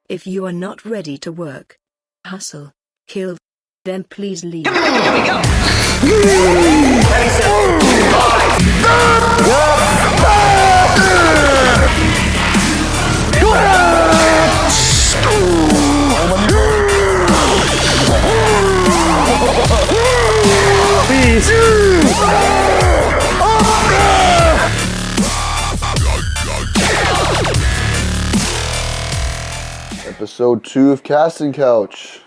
If you are not ready to work, hustle, kill, then please leave. Here we go. Episode 2 of Casting Couch.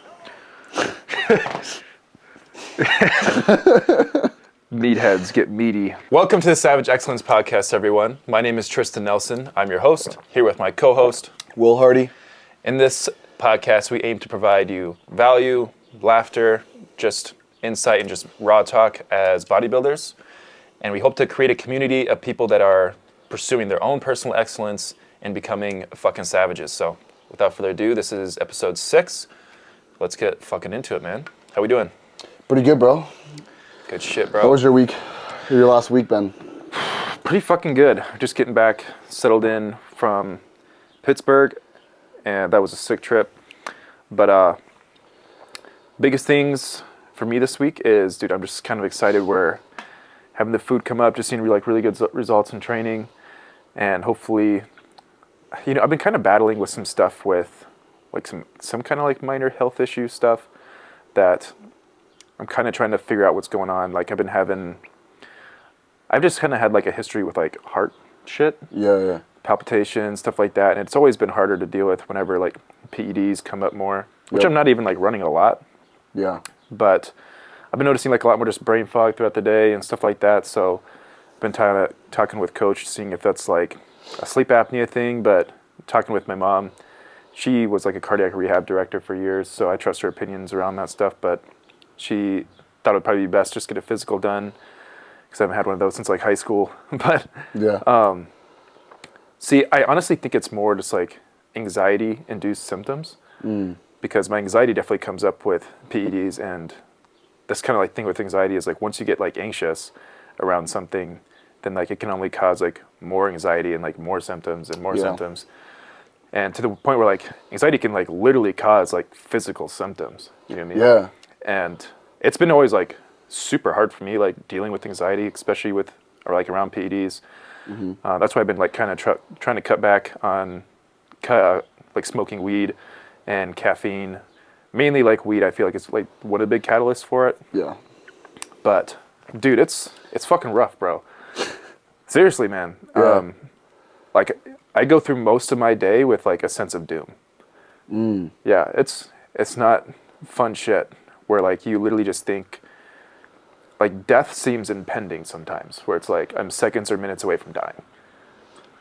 Meatheads get meaty. Welcome to the Savage Excellence Podcast, everyone. My name is Tristan Nelson. I'm your host, here with my co-host, Will Hardy. In this podcast, we aim to provide you value, laughter, just insight, and just raw talk as bodybuilders. And we hope to create a community of people that are pursuing their own personal excellence and becoming fucking savages. So, without further ado, this is episode 6. Let's get fucking into it, man. How we doing? Pretty good, bro. Good shit, bro. How was your week? Your last week been? Pretty fucking good. Just getting back, settled in from Pittsburgh, and that was a sick trip. But biggest things for me this week is, dude, I'm just kind of excited. We're having the food come up, just seeing like really good results in training, and hopefully, you know, I've been kind of battling with some stuff with like some kind of like minor health issue stuff that I'm kind of trying to figure out what's going on. Like I've just kind of had like a history with like heart shit. Yeah. Palpitations, stuff like that. And it's always been harder to deal with whenever like PEDs come up more, which I'm not even like running a lot. Yeah. But I've been noticing like a lot more just brain fog throughout the day and stuff like that. So I've been talking with coach, seeing if that's like a sleep apnea thing, but talking with my mom, she was like a cardiac rehab director for years, so I trust her opinions around that stuff, but she thought it would probably be best just get a physical done, because I haven't had one of those since like high school. But yeah. See, I honestly think it's more just like anxiety-induced symptoms, because my anxiety definitely comes up with PEDs, and this kind of like thing with anxiety is like once you get like anxious around something, then like it can only cause like more anxiety and like more symptoms and more symptoms. And to the point where like anxiety can like literally cause like physical symptoms. You know what I mean? Yeah. And it's been always like super hard for me, like dealing with anxiety, especially with or like around PEDs. That's why I've been like kind of trying to cut back on like smoking weed and caffeine. Mainly like weed, I feel like it's like one of the big catalysts for it. Yeah. But dude, it's fucking rough, bro. Seriously, man. Yeah. Like I go through most of my day with like a sense of doom. Yeah, it's not fun shit where like you literally just think like death seems impending sometimes, where it's like I'm seconds or minutes away from dying.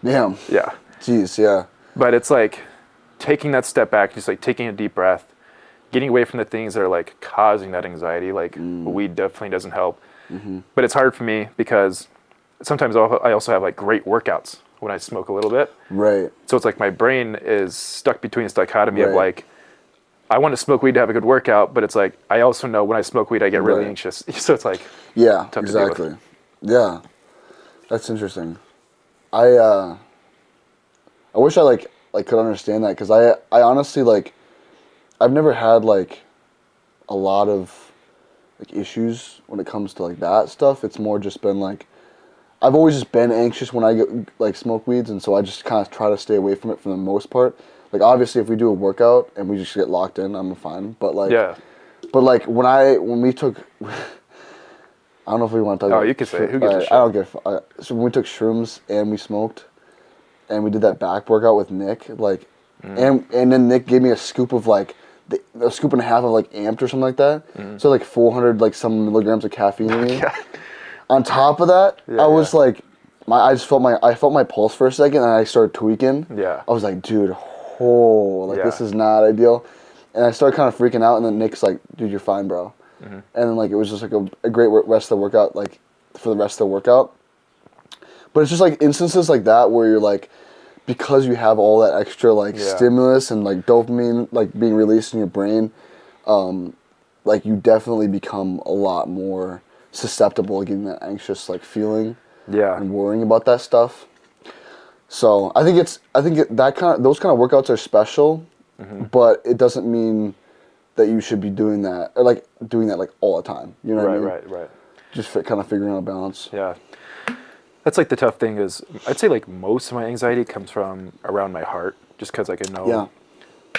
Damn. Yeah. Jeez, yeah. But it's like taking that step back, just like taking a deep breath, getting away from the things that are like causing that anxiety, like weed definitely doesn't help. But it's hard for me because sometimes I also have like great workouts when I smoke a little bit. Right. So it's like my brain is stuck between this dichotomy of like, I want to smoke weed to have a good workout, but it's like, I also know when I smoke weed, I get really anxious. So it's like, yeah, tough exactly. to deal with. Yeah. That's interesting. I wish I like could understand that, because I honestly like, I've never had like a lot of like issues when it comes to like that stuff. It's more just been like, I've always just been anxious when I get like smoke weeds, and so I just kind of try to stay away from it for the most part. Like obviously, if we do a workout and we just get locked in, I'm fine. But like, But like when we took, I don't know if we want to talk. Oh, you can say it. Who gives a shit? I don't give. So when we took shrooms and we smoked, and we did that back workout with Nick, like, and then Nick gave me a scoop of like a scoop and a half of like amped or something like that. So like 400 like some milligrams of caffeine in me. On top of that, I was like, I felt my pulse for a second, and I started tweaking. Yeah. I was like, dude, this is not ideal. And I started kind of freaking out, and then Nick's like, dude, you're fine, bro. And then like it was just like a great rest of the workout, like for the rest of the workout. But it's just like instances like that where you're like, because you have all that extra like stimulus and like dopamine like being released in your brain, like you definitely become a lot more susceptible to getting that anxious like feeling and worrying about that stuff. So I think those kind of workouts are special but it doesn't mean that you should be doing that or like doing that like all the time. You know what I mean? Right. Just kind of figuring out a balance. Yeah. That's like the tough thing is, I'd say like most of my anxiety comes from around my heart, just because like I know,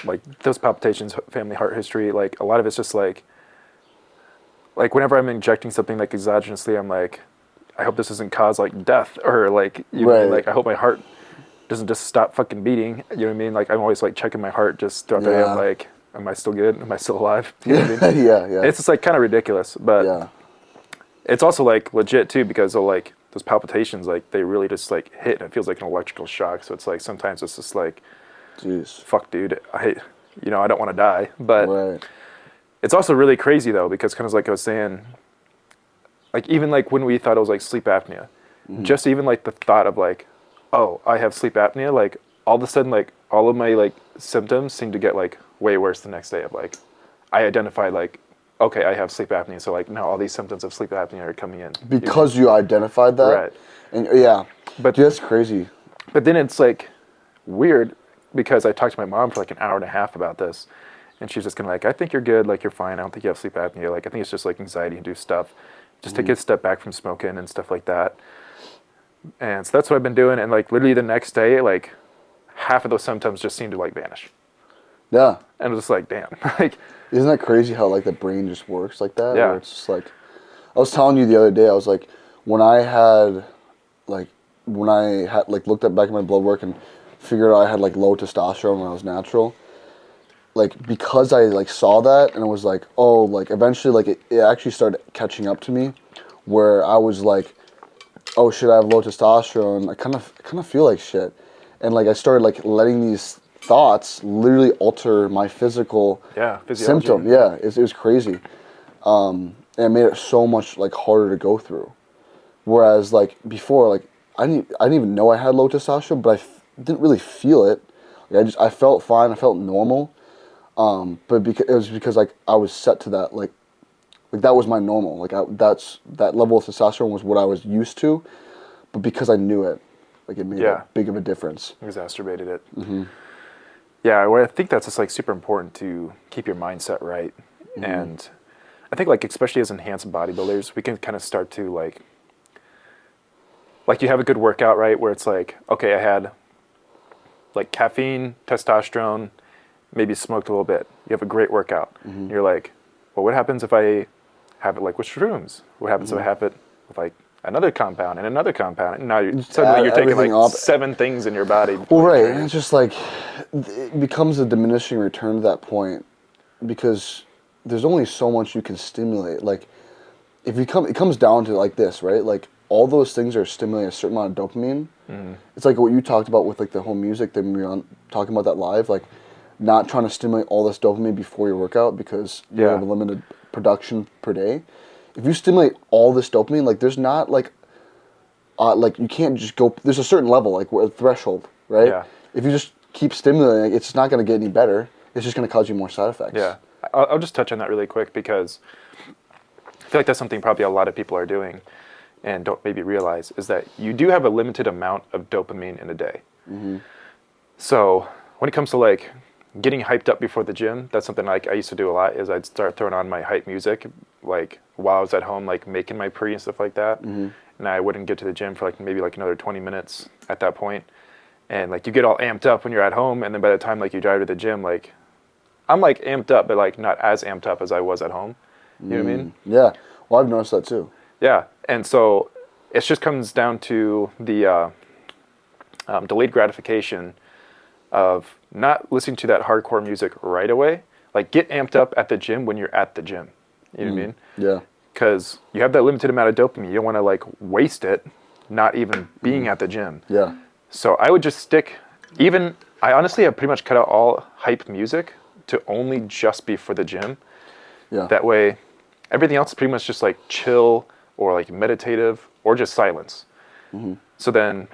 like those palpitations, family heart history, like a lot of it's just like whenever I'm injecting something like exogenously, I'm like, I hope this doesn't cause like death or like, you know what I mean? Like I hope my heart doesn't just stop fucking beating. You know what I mean? Like I'm always like checking my heart just throughout the day. I'm like, am I still good? Am I still alive? You know what I mean? Yeah. It's just like kind of ridiculous, but it's also like legit too, because of like those palpitations, like they really just like hit and it feels like an electrical shock. So it's like sometimes it's just like, jeez, fuck, dude, I don't want to die, but it's also really crazy though, because kind of like I was saying, like even like when we thought it was like sleep apnea, just even like the thought of like, oh, I have sleep apnea, like all of a sudden like all of my like symptoms seem to get like way worse the next day. Of like, I identified like, okay, I have sleep apnea, so like now all these symptoms of sleep apnea are coming in. Because you identified that? Right. And but dude, that's crazy. But then it's like weird, because I talked to my mom for like an hour and a half about this, and she's just kind of like, I think you're good, like you're fine, I don't think you have sleep apnea, like I think it's just like anxiety-induced stuff. Just take a step back from smoking and stuff like that. And so that's what I've been doing, and like literally the next day, like half of those symptoms just seemed to like vanish. Yeah. And it was just like, damn. Like, isn't that crazy how like the brain just works like that? Yeah. Where it's just like, I was telling you the other day, I was like, when I had like looked at back at my blood work and figured out I had like low testosterone when I was natural, like because I like saw that and it was like, oh, like eventually like it actually started catching up to me, where I was like, oh shit, I have low testosterone. I kind of feel like shit, and like I started like letting these thoughts literally alter my physical symptom. Yeah, it was crazy, and it made it so much like harder to go through. Whereas like before, like I didn't even know I had low testosterone, but didn't really feel it. Like I felt fine. I felt normal, but it was because like I was set to that like that was my normal. Like that level of testosterone was what I was used to, but because I knew it, like it made a big of a difference. Exacerbated it. Yeah, well, I think that's just like super important to keep your mindset right. And I think like especially as enhanced bodybuilders, we can kind of start to like you have a good workout, right? Where it's like, okay, I had like caffeine, testosterone, maybe smoked a little bit. You have a great workout. You're like, well, what happens if I have it like with shrooms? What happens if I have it with like another compound and another compound? And now suddenly you're taking like 7 things in your body. Well, right, and it's just like it becomes a diminishing return to that point, because there's only so much you can stimulate. Like if it comes down to like this, right? Like all those things are stimulating a certain amount of dopamine. It's like what you talked about with like the whole music that we were talking about that live, like not trying to stimulate all this dopamine before your workout because you have a limited production per day. If you stimulate all this dopamine, like there's not like you can't just go. There's a certain level, like a threshold, right? Yeah. If you just keep stimulating, it's not going to get any better. It's just going to cause you more side effects. Yeah, I'll just touch on that really quick, because I feel like that's something probably a lot of people are doing and don't maybe realize, is that you do have a limited amount of dopamine in a day. So when it comes to like getting hyped up before the gym, that's something like I used to do a lot, is I'd start throwing on my hype music like while I was at home, like making my pre and stuff like that. And I wouldn't get to the gym for like maybe like another 20 minutes at that point. And like you get all amped up when you're at home, and then by the time like you drive to the gym, like I'm like amped up, but like not as amped up as I was at home. You know what I mean? Yeah. Well, I've noticed that too. Yeah, and so it just comes down to the delayed gratification of not listening to that hardcore music right away. Like get amped up at the gym when you're at the gym. You know what I mean? Yeah. Because you have that limited amount of dopamine. You don't want to like waste it not even being at the gym. Yeah. So I would just stick, I honestly have pretty much cut out all hype music to only just be for the gym. Yeah. That way, everything else is pretty much just like chill or like meditative or just silence. So then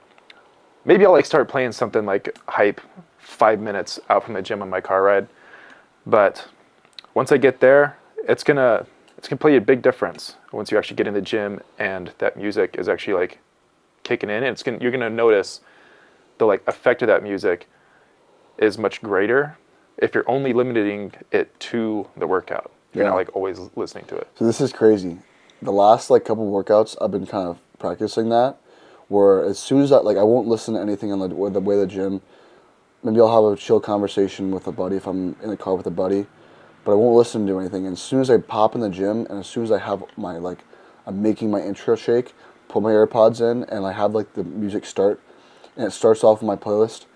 maybe I'll like start playing something like hype 5 minutes out from the gym on my car ride. But once I get there, it's gonna play a big difference once you actually get in the gym and that music is actually like kicking in. And you're gonna notice the like effect of that music is much greater if you're only limiting it to the workout. You're Yeah. not like always listening to it. So this is crazy. The last like couple workouts, I've been kind of practicing that, where as soon as I won't listen to anything on the way to the gym. Maybe I'll have a chill conversation with a buddy if I'm in the car with a buddy, but I won't listen to anything. And as soon as I pop in the gym, and as soon as I have I'm making my intro shake, put my AirPods in, and I have like the music start, and it starts off with my playlist,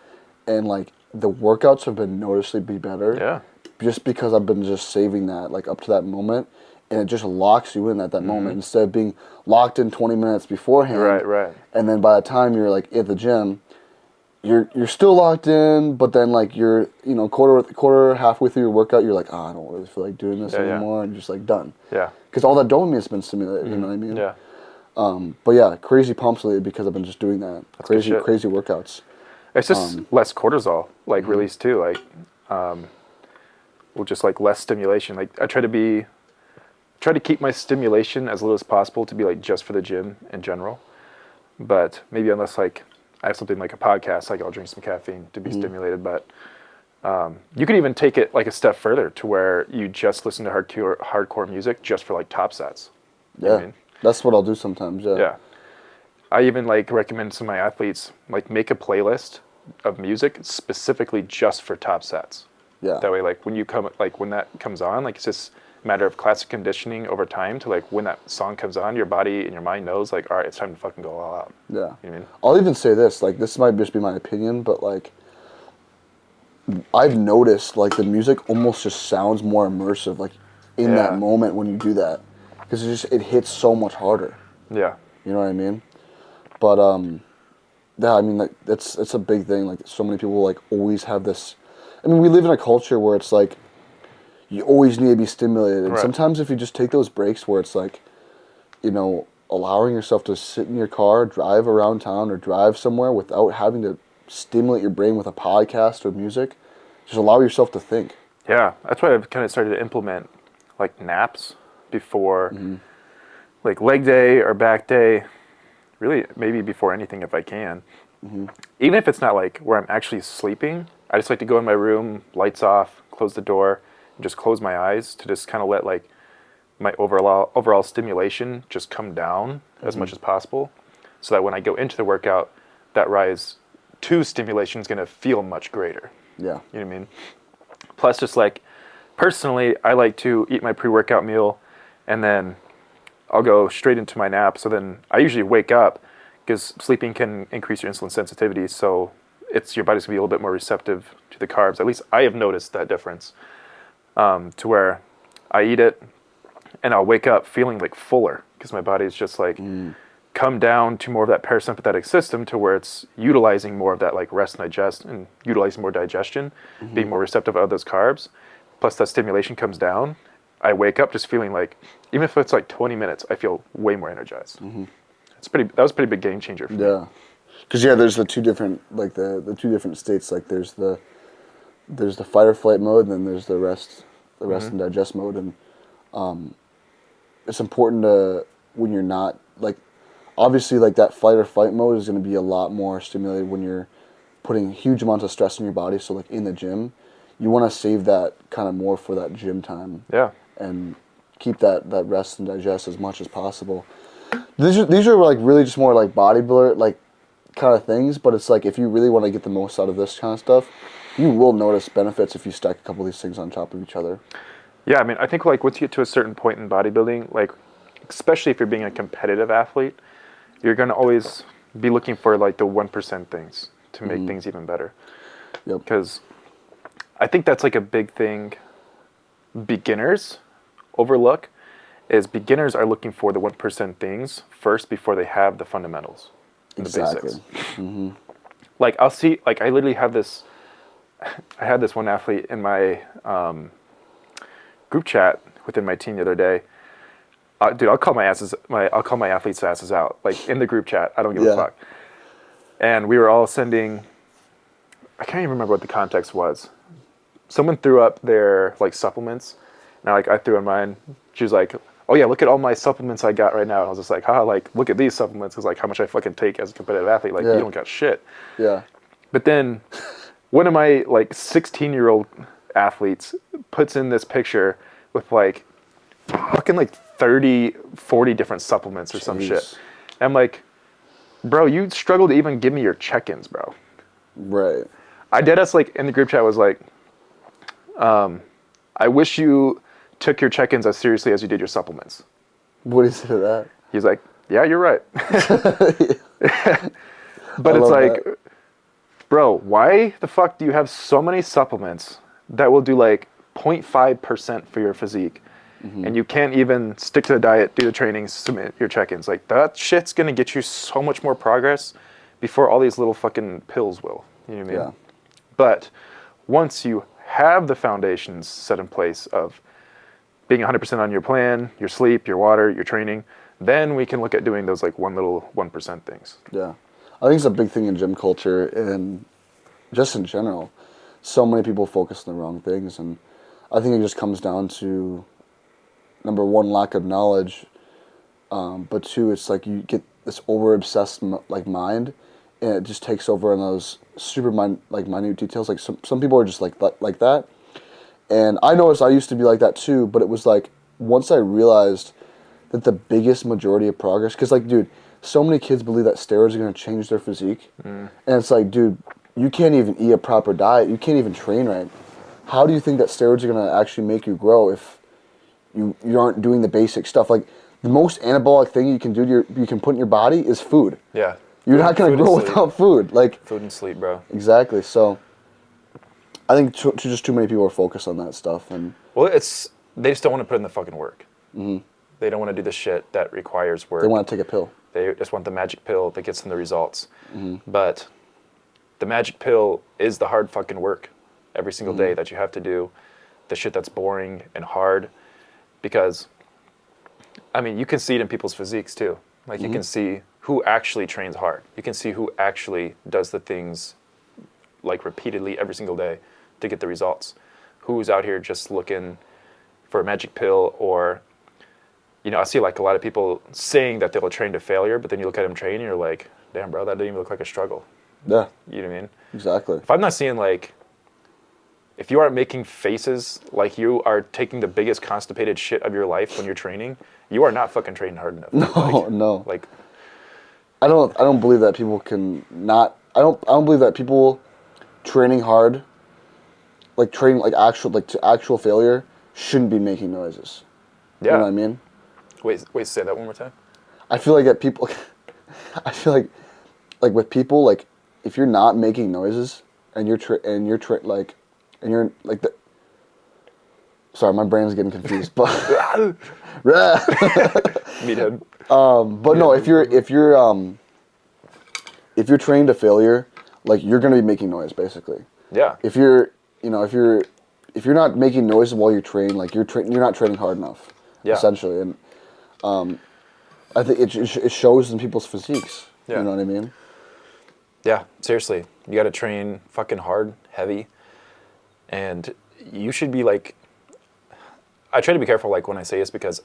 and like the workouts have been noticeably better. Yeah. Just because I've been just saving that like up to that moment, and it just locks you in at that moment instead of being locked in 20 minutes beforehand. Right. And then by the time you're like at the gym, you're still locked in, but then like you're quarter halfway through your workout, you're like, I don't really feel like doing this anymore, and just like done. Yeah. Because all that dopamine has been stimulated. You know what I mean? Yeah. But yeah, crazy pumps lately because I've been just doing that. That's good shit. Crazy workouts. It's just less cortisol like released too. Like, well, just like less stimulation. Like I try to keep my stimulation as little as possible to be like just for the gym in general. But maybe unless like I have something like a podcast, like I'll drink some caffeine to be stimulated. But you can even take it like a step further to where you just listen to hardcore music just for like top sets. You know what I mean? That's what I'll do sometimes. Yeah. Yeah. I even like recommend some of my athletes like make a playlist of music specifically just for top sets. Yeah. That way, like when that comes on, like it's just a matter of classic conditioning over time to like when that song comes on, your body and your mind knows like, all right, it's time to fucking go all out. Yeah. You know what I mean? I'll even say this, like this might just be my opinion, but like I've noticed like the music almost just sounds more immersive, like in that moment when you do that, because it hits so much harder. Yeah. You know what I mean? But yeah, I mean like it's a big thing. Like so many people like always have this. I mean, we live in a culture where it's like you always need to be stimulated, and sometimes if you just take those breaks where it's like, allowing yourself to sit in your car, drive around town, or drive somewhere without having to stimulate your brain with a podcast or music, just allow yourself to think. Yeah, that's why I've kind of started to implement like naps before like leg day or back day, really maybe before anything if I can. Even if it's not like where I'm actually sleeping, I just like to go in my room, lights off, close the door, and just close my eyes to just kind of let like my overall stimulation just come down as much as possible, so that when I go into the workout, that rise to stimulation is going to feel much greater. Yeah. You know what I mean? Plus, just like personally, I like to eat my pre-workout meal, and then I'll go straight into my nap. So then I usually wake up, because sleeping can increase your insulin sensitivity. So your body's gonna be a little bit more receptive to the carbs. At least I have noticed that difference, to where I eat it and I'll wake up feeling like fuller, because my body's just like come down to more of that parasympathetic system, to where it's utilizing more of that like rest and digest, and utilizing more digestion, being more receptive of those carbs. Plus that stimulation comes down. I wake up just feeling like, even if it's like 20 minutes, I feel way more energized. That was a pretty big game changer for me. Yeah, because there's the two different the two different states. Like there's the fight or flight mode, and then there's the rest and digest mode, and it's important to, when you're not like, obviously like that fight or flight mode is going to be a lot more stimulated when you're putting huge amounts of stress in your body. So like in the gym, you want to save that kind of more for that gym time. Yeah. And keep that rest and digest as much as possible. These are like really just more like bodybuilder like kind of things, but it's like if you really want to get the most out of this kind of stuff, you will notice benefits if you stack a couple of these things on top of each other. Yeah, I mean, I think like once you get to a certain point in bodybuilding, like especially if you're being a competitive athlete, you're going to always be looking for like the 1% things to make things even better. Yep. Because I think that's like a big thing beginners overlook, is beginners are looking for the 1% things first before they have the fundamentals. Exactly. The basics. Like I'll see, like I literally have this, I had this one athlete in my group chat within my team the other day. Dude, I'll call my athletes' asses out, like in the group chat. I don't give a fuck. And we were all sending, I can't even remember what the context was. Someone threw up their like supplements, and I threw in mine. She was like, "Oh yeah, look at all my supplements I got right now." And I was just like, "Haha, like look at these supplements." It's like how much I fucking take as a competitive athlete. Like you don't got shit. Yeah. But then one of my like 16-year-old athletes puts in this picture with like fucking like 30, 40 different supplements or some shit. And I'm like, bro, you struggle to even give me your check-ins, bro. Right. I did us like in the group chat was like, I wish you took your check-ins as seriously as you did your supplements. What do you say to that? He's like, yeah, you're right. But it's like, that. bro, why the fuck do you have so many supplements that will do like 0.5% for your physique? And you can't even stick to the diet, do the training, submit your check-ins. Like, that shit's going to get you so much more progress before all these little fucking pills will. You know what I mean? Yeah. But once you have the foundations set in place of being 100% on your plan, your sleep, your water, your training, then we can look at doing those like 1% things. Yeah. I think it's a big thing in gym culture and just in general. So many people focus on the wrong things, and I think it just comes down to, number one, lack of knowledge, but two, it's like you get this over-obsessed mind, and it just takes over on those super minute details. Like some people are just like that, and I noticed I used to be like that too. But it was like once I realized that the biggest majority of progress, because like, dude, so many kids believe that steroids are going to change their physique, and it's like, dude, you can't even eat a proper diet, you can't even train right. How do you think that steroids are going to actually make you grow if you aren't doing the basic stuff? Like, the most anabolic thing you can do you can put in your body is food. Yeah. You're not going to grow without food. Like, food and sleep, bro. Exactly. So I think just too many people are focused on that stuff. And well, they just don't want to put in the fucking work. They don't want to do the shit that requires work. They want to take a pill. They just want the magic pill that gets them the results. But the magic pill is the hard fucking work every single day that you have to do, the shit that's boring and hard. Because, I mean, you can see it in people's physiques too. Like, you can see who actually trains hard. You can see who actually does the things like repeatedly every single day to get the results. Who's out here just looking for a magic pill, or, you know, I see like a lot of people saying that they'll train to failure, but then you look at them train and you're like, damn, bro, that didn't even look like a struggle. Yeah. You know what I mean? Exactly. If I'm not seeing like, if you aren't making faces like you are taking the biggest constipated shit of your life when you're training, you are not fucking training hard enough. No. Like, I don't believe that people can not. I don't believe that people training hard, like training like to actual failure, shouldn't be making noises. yeah. You know what I mean? Wait, say that one more time. I feel like I feel like with people, like, if you're not making noises and you're the. Sorry, my brain's getting confused, but. Meathead. But no, if you're trained to failure, like, you're gonna be making noise basically. Yeah. If you're not making noise while you're training, like, you're not training hard enough. Yeah. Essentially, and I think it shows in people's physiques. Yeah. You know what I mean? Yeah, seriously. You got to train fucking hard, heavy, and you should be like, I try to be careful like when I say this, because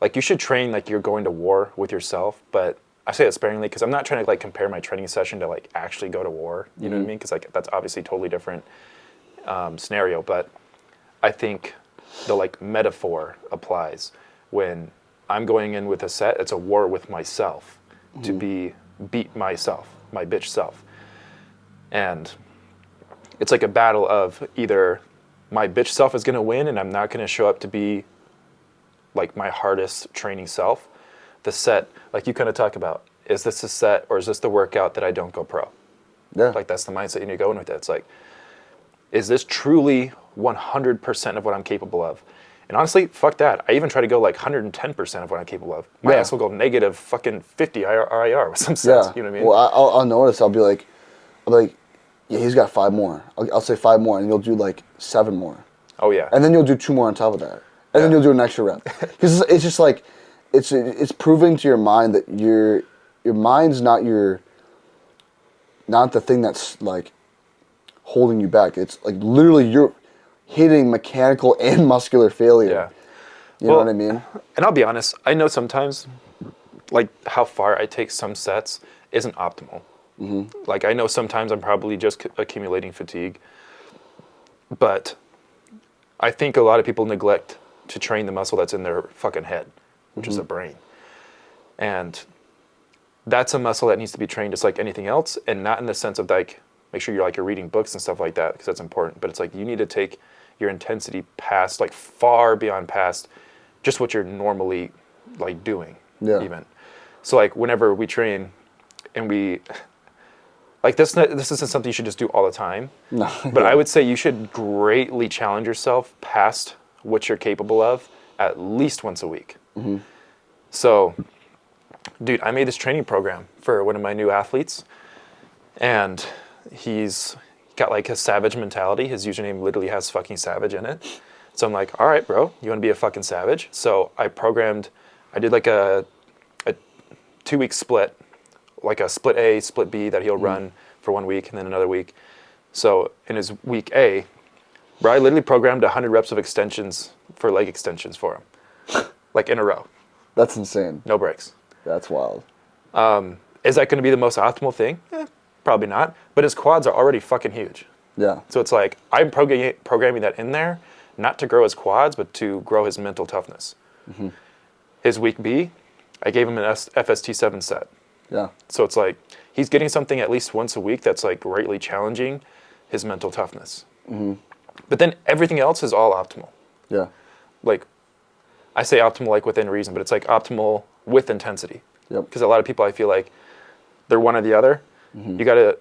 like, you should train like you're going to war with yourself, but I say it sparingly because I'm not trying to like compare my training session to like actually go to war. You know what I mean? Because like, that's obviously totally different scenario, but I think the like metaphor applies when I'm going in with a set. It's a war with myself to beat myself, my bitch self. And it's like a battle of either my bitch self is going to win and I'm not going to show up to be like my hardest training self. The set, like you kind of talk about, is this a set or is this the workout that I don't go pro? Yeah. Like, that's the mindset you need to go in with it. It's like, is this truly 100% of what I'm capable of? And honestly, fuck that. I even try to go like 110% of what I'm capable of. My ass will go negative fucking 50 RIR with some sets. You know what I mean? Well, I'll notice. I'll be like, yeah, he's got 5 more. I'll say 5 more, and you'll do like 7 more. Oh yeah. And then you'll do 2 more on top of that, and then you'll do an extra rep. Because it's just like, it's proving to your mind that your mind's not the thing that's like holding you back. It's like literally you're hitting mechanical and muscular failure. Yeah. You know what I mean? And I'll be honest, I know sometimes like how far I take some sets isn't optimal. Like, I know sometimes I'm probably just accumulating fatigue. But I think a lot of people neglect to train the muscle that's in their fucking head, which is the brain. And that's a muscle that needs to be trained just like anything else, and not in the sense of like, make sure you're reading books and stuff like that, because that's important. But it's like, you need to take your intensity past, like far beyond past just what you're normally like doing. Yeah. Even. So like whenever we train and we, like this isn't something you should just do all the time. No. But I would say you should greatly challenge yourself past what you're capable of at least once a week. So, dude, I made this training program for one of my new athletes, and he's got like a savage mentality. His username literally has fucking savage in it. So I'm like, all right, bro, you want to be a fucking savage? So I did like a 2-week split, like a split A, split B that he'll run for 1 week and then another week. So in his week A, bro, I literally programmed 100 reps of extensions for leg extensions for him, like in a row. That's insane. No breaks. That's wild. Is that going to be the most optimal thing? Probably not. But his quads are already fucking huge. Yeah. So it's like, I'm programming that in there, not to grow his quads, but to grow his mental toughness. His week B, I gave him an FST7 set. Yeah. So it's like, he's getting something at least once a week that's like greatly challenging his mental toughness. But then everything else is all optimal. Yeah. Like, I say optimal like within reason, but it's like optimal with intensity. Yep. Because a lot of people, I feel like they're one or the other. You got to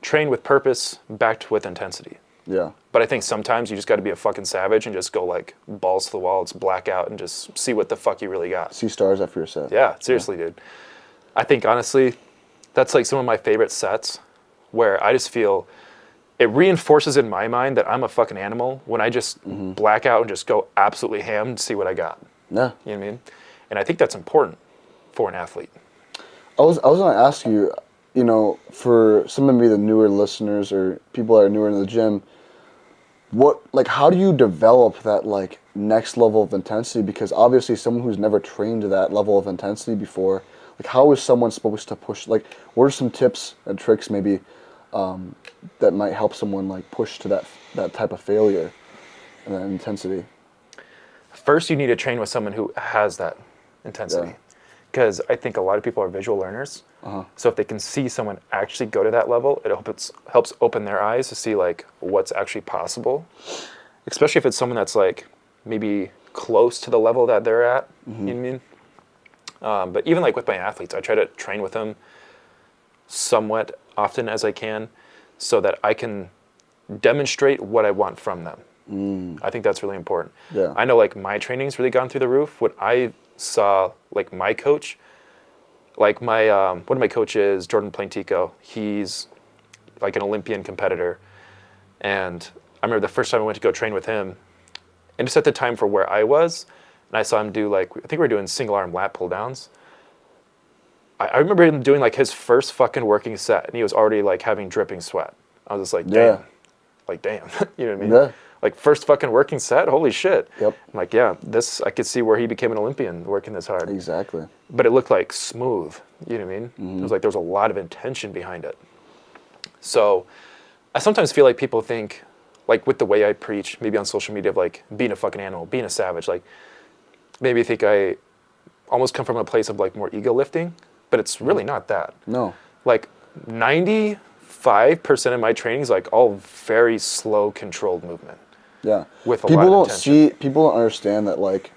train with purpose, backed with intensity. Yeah. But I think sometimes you just got to be a fucking savage and just go like balls to the wall, it's blackout, and just see what the fuck you really got. See stars after your set. Yeah, seriously, dude. I think honestly, that's like some of my favorite sets where I just feel it reinforces in my mind that I'm a fucking animal when I just black out and just go absolutely ham and see what I got. Yeah. You know what I mean? And I think that's important for an athlete. I was going to ask you, you know, for some of maybe the newer listeners or people that are newer in the gym, how do you develop that like next level of intensity? Because obviously someone who's never trained to that level of intensity before, like how is someone supposed to push, like what are some tips and tricks maybe that might help someone like push to that type of failure and that intensity? First, you need to train with someone who has that intensity. Because I think a lot of people are visual learners. So if they can see someone actually go to that level, it helps open their eyes to see like what's actually possible. Especially if it's someone that's like maybe close to the level that they're at. You know what I mean? But even like with my athletes, I try to train with them somewhat often as I can so that I can demonstrate what I want from them. I think that's really important. Yeah. I know like my training's really gone through the roof. When I saw like my coach, like my one of my coaches, Jordan Plantico, he's like an Olympian competitor, and I remember the first time I went to go train with him, and just at the time for where I was, and I saw him do like, I think we were doing single arm lat pull downs. I remember him doing like his first fucking working set, and he was already like having dripping sweat. I was just like, damn, you know what I mean? Yeah. Like first fucking working set, holy shit. Yep. I'm like, yeah, this, I could see where he became an Olympian working this hard. Exactly. But it looked like smooth, you know what I mean? It was like there was a lot of intention behind it. So I sometimes feel like people think, like with the way I preach, maybe on social media, of like being a fucking animal, being a savage, like maybe think I almost come from a place of like more ego lifting, but it's really not that. No. Like 95% of my training is like all very slow, controlled movement. Yeah. With a lot of intention. People don't understand that, like,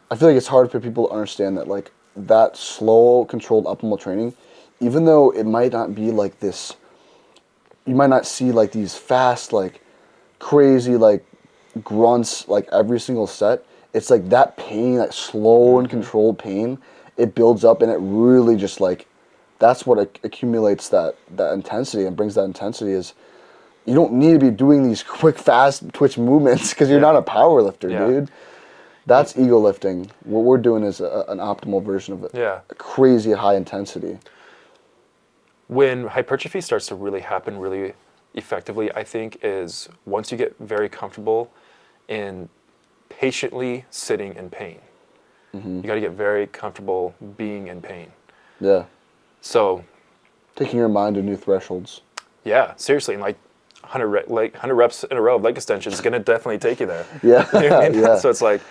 I feel like it's hard for people to understand that, like, that slow, controlled, optimal training, even though it might not be like this, you might not see like these fast, like, crazy, like, grunts, like, every single set. It's like that pain, that slow and controlled pain, it builds up and it really just, like, that's what accumulates that intensity and brings that intensity is, you don't need to be doing these quick, fast twitch movements because you're not a power lifter, dude. That's ego lifting. What we're doing is an optimal version of it. Yeah. A crazy high intensity. When hypertrophy starts to really happen really effectively, I think, is once you get very comfortable in patiently sitting in pain. You got to get very comfortable being in pain. Yeah. So, taking your mind to new thresholds. yeah, seriously. And like, 100 reps in a row of leg extensions is going to definitely take you there. Yeah. You know what I mean? Yeah. So it's like,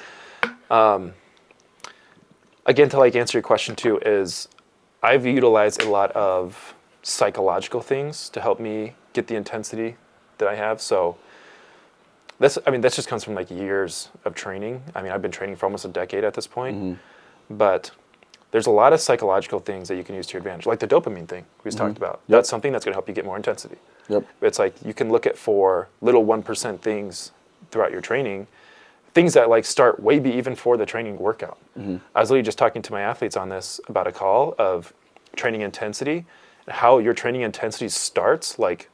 again, to like answer your question too, is I've utilized a lot of psychological things to help me get the intensity that I have. So that just comes from like years of training. I mean, I've been training for almost a decade at this point, but there's a lot of psychological things that you can use to your advantage, like the dopamine thing we just talked about. Yep. That's something that's going to help you get more intensity. Yep. It's like you can look at for little 1% things throughout your training, things that like start way even for the training workout. I was literally just talking to my athletes on this about a call of training intensity, how your training intensity starts like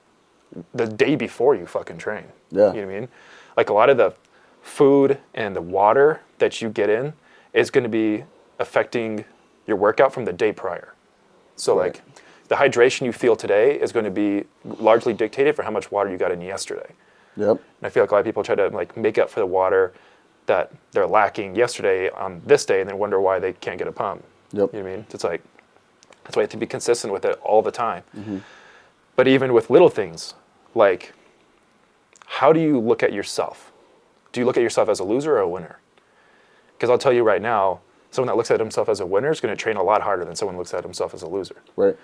the day before you fucking train. Yeah. You know what I mean? Like a lot of the food and the water that you get in is going to be affecting your workout from the day prior. So Right. like the hydration you feel today is going to be largely dictated for how much water you got in yesterday. Yep. And I feel like a lot of people try to like make up for the water that they're lacking yesterday on this day and then wonder why they can't get a pump. Yep. You know what I mean? It's like, that's why you have to be consistent with it all the time. But even with little things, like how do you look at yourself? Do you look at yourself as a loser or a winner? Because I'll tell you right now, someone that looks at himself as a winner is going to train a lot harder than someone who looks at himself as a loser. Right.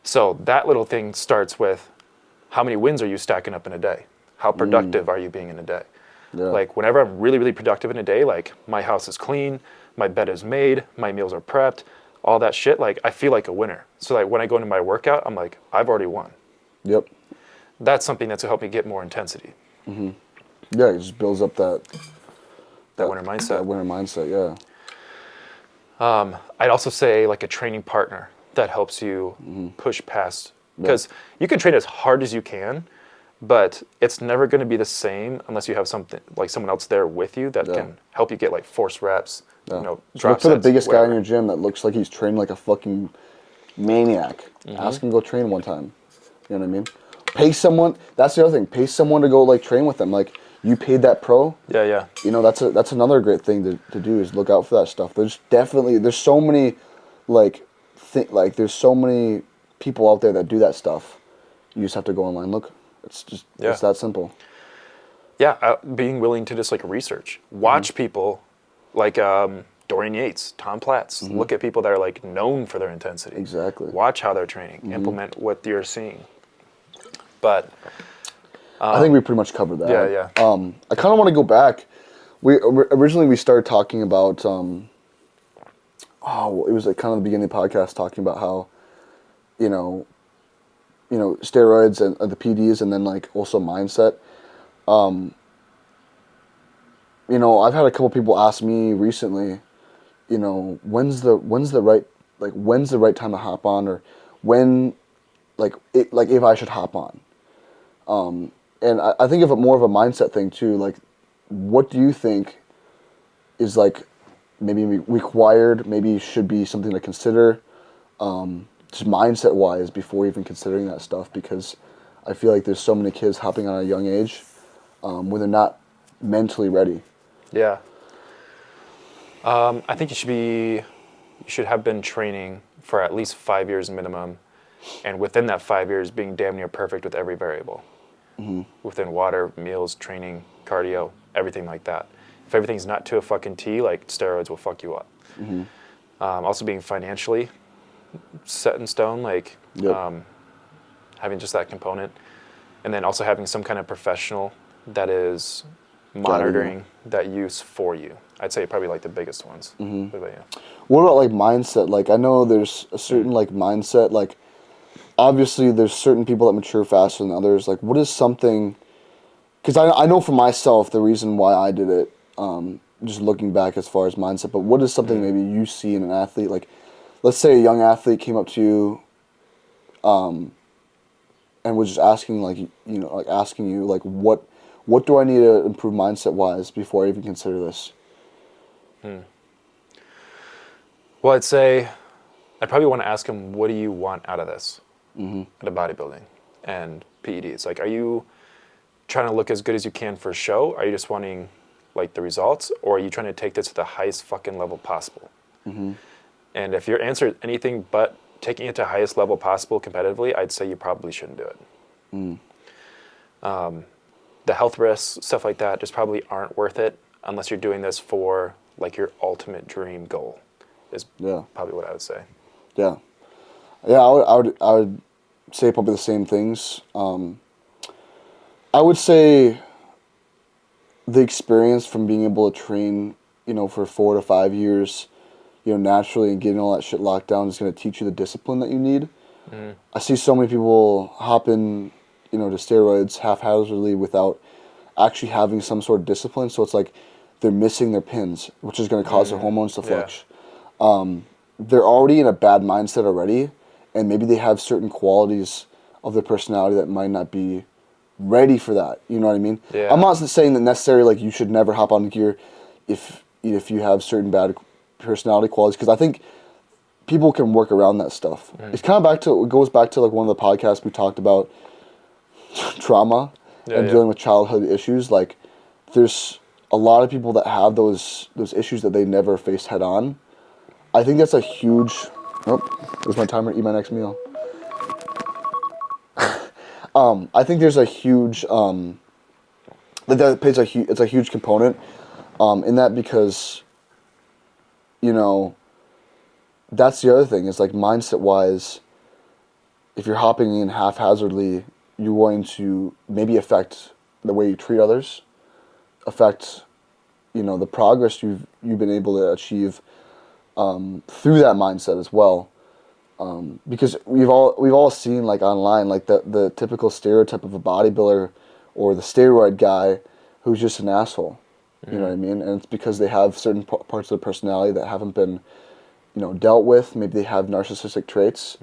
So that little thing starts with how many wins are you stacking up in a day? How productive are you being in a day? Yeah. Like whenever I'm really, really productive in a day, like my house is clean, my bed is made, my meals are prepped, all that shit, like I feel like a winner. So like when I go into my workout, I'm like, I've already won. Yep. That's something that's going to help me get more intensity. Yeah, it just builds up that Winner mindset. That winner mindset, yeah. I'd also say like a training partner that helps you push past, because you can train as hard as you can, but it's never going to be the same unless you have something like someone else there with you that can help you get like force reps, Yeah. you know, So drop look for the sets, biggest guy whatever. in your gym that looks like he's training like a fucking maniac. Ask him to go train one time. You know what I mean? Pay someone. That's the other thing. Pay someone to go like train with them. Like you paid that pro. Yeah. You know, that's another great thing to do is look out for that stuff. There's so many there's so many people out there that do that stuff. You just have to go online look. It's just it's that simple. Yeah, being willing to just like research, watch people like Dorian Yates, Tom Platz. Look at people that are like known for their intensity. Exactly. Watch how they're training. Implement what you're seeing. But I think we pretty much covered that. Yeah. I kind of want to go back. We originally started talking about it was like kind of the beginning of the podcast talking about how you know steroids and the PDs and then like also mindset. I've had a couple people ask me recently, when's the right time to hop on, or when if I should hop on. And I think of it more of a mindset thing too. Like, what do you think is like maybe required, maybe should be something to consider, just mindset wise before even considering that stuff? Because I feel like there's so many kids hopping on at a young age when they're not mentally ready. yeah, I think you should have been training for at least 5 years minimum, and within that 5 years being damn near perfect with every variable. Within water, meals, training, cardio, everything like that. If everything's not to a fucking T, like steroids will fuck you up. Also being financially set in stone, like having just that component. And then also having some kind of professional that is monitoring that use for you. I'd say probably like the biggest ones. What about you? What about like mindset? Like I know there's a certain like mindset, like obviously there's certain people that mature faster than others. Like what is something, because I know for myself the reason why I did it, just looking back as far as mindset, but what is something maybe you see in an athlete? Like let's say a young athlete came up to you and was just asking asking you like what do I need to improve mindset wise before I even consider this? Well, I'd say I'd probably want to ask him, what do you want out of this at a bodybuilding and PEDs? Like, are you trying to look as good as you can for show? Are you just wanting like the results, or are you trying to take this to the highest fucking level possible? And if your answer is anything but taking it to highest level possible competitively, I'd say you probably shouldn't do it. The health risks, stuff like that, just probably aren't worth it unless you're doing this for like your ultimate dream goal. Is probably what I would say. Yeah, yeah. I would say probably the same things. I would say the experience from being able to train, for 4 to 5 years, naturally, and getting all that shit locked down is going to teach you the discipline that you need. I see so many people hop in, to steroids haphazardly without actually having some sort of discipline. So it's like they're missing their pins, which is going to cause their hormones to fluctuate. They're already in a bad mindset already, and maybe they have certain qualities of their personality that might not be ready for that. You know what I mean? Yeah. I'm not saying that necessarily like you should never hop on gear if you have certain bad personality qualities, because I think people can work around that stuff. It's kind of it goes back to like one of the podcasts we talked about trauma and dealing with childhood issues. Like there's a lot of people that have those issues that they never faced head on. I think that's a huge. Oh, there's my timer. Eat my next meal. I think there's a huge. That plays it's a huge component, in that, because, that's the other thing. Is like mindset wise. If you're hopping in haphazardly, you're going to maybe affect the way you treat others, affect, the progress you've been able to achieve. Through that mindset as well, because we've all seen like online like the typical stereotype of a bodybuilder or the steroid guy who's just an asshole. You know what I mean? And it's because they have certain parts of their personality that haven't been, dealt with. Maybe they have narcissistic traits,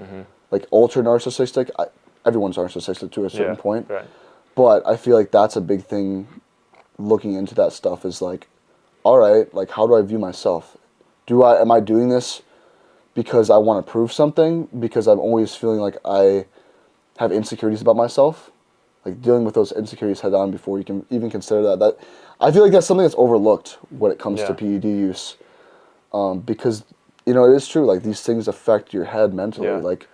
like ultra narcissistic. Everyone's narcissistic to a certain point, right. But I feel like that's a big thing. Looking into that stuff is like, all right, like how do I view myself? Am I doing this because I want to prove something? Because I'm always feeling like I have insecurities about myself? Like dealing with those insecurities head on before you can even consider that. That I feel like that's something that's overlooked when it comes to PED use. Because, it is true. Like these things affect your head mentally. Yeah. Like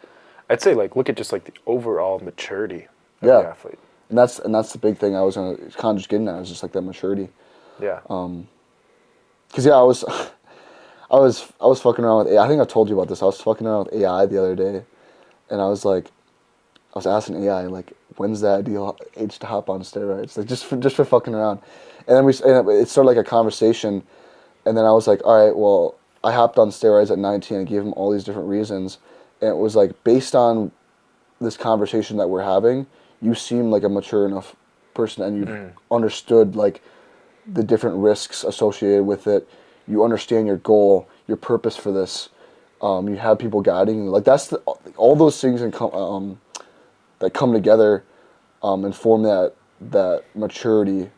I'd say like look at just like the overall maturity of the athlete. And that's the big thing I was gonna kind of just getting at, is just like that maturity. Yeah. Cause I was fucking around with AI. I think I told you about this. I was fucking around with AI the other day, and I was asking AI like, when's the ideal age to hop on steroids? Like just for fucking around, and then it started like a conversation, and then I was like, all right, well, I hopped on steroids at 19 and gave him all these different reasons, and it was like based on this conversation that we're having, you seem like a mature enough person, and you understood like the different risks associated with it. You understand your goal, your purpose for this. You have people guiding you. Like that's all those things that come together, and form that maturity.